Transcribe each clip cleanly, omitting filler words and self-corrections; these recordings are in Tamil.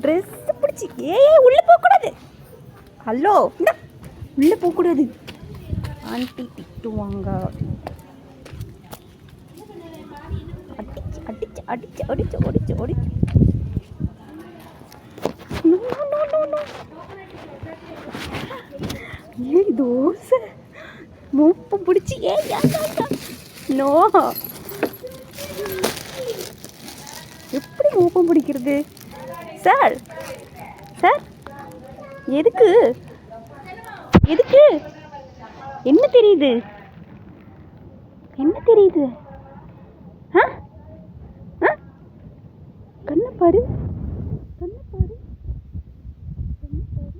ட்ரெஸ் பிடிச்சி ஏய் உள்ளே போகக்கூடாது. ஹலோ உள்ளே போகக்கூடாது, ஆண்டி திட்டுவாங்க. அடிச்சு அடிச்சு அடிச்சு அடிச்சு அடிச்சு அடிச்சு. ஏய் தோசை மூப்பு பிடிச்சி நோ. எப்படி மூப்பம் பிடிக்கிறது சார்? சார் எதுக்கு எதுக்கு? என்ன தெரியுது? என்ன தெரியுது? ஆ ஆ கண்ணை பாரு, கண்ணை பாரு, கண்ணை பாரு.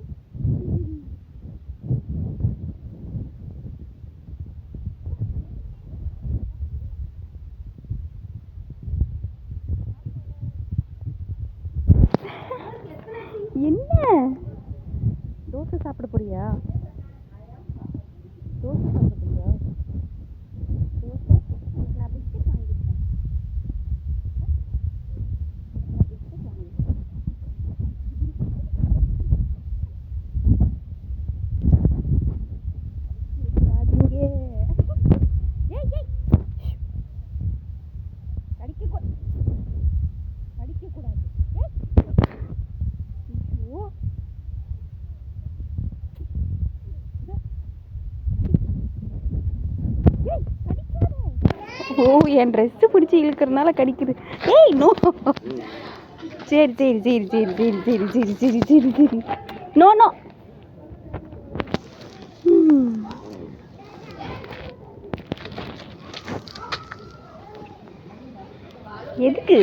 என்ன தோசை சாப்பிட போறியா? தோசை சாப்பிட போறியா? தோசை நான் பிஸ்கட் வாங்கிட்டேன். நான் பிஸ்கட் வாங்கிட்டேன். கடிக்கக்கூடாது. ஓ என் ட்ரெஸ்ஸு பிடிச்சி இழுக்கிறதுனால கடிக்குது. ஏய் நோ. சரி சரி சரி சரி சரி சரி சரி சரி சரி சரி நோ நோ. எதுக்கு?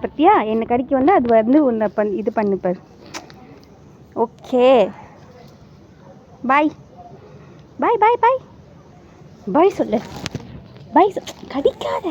பத்தியா என்னை கடிக்க வந்து அது வந்து உன்னை இது பண்ணிப்பார். ஓகே பாய் பாய் பாய் பாய் பாய் சொல்லு. பாய் கடிக்காத.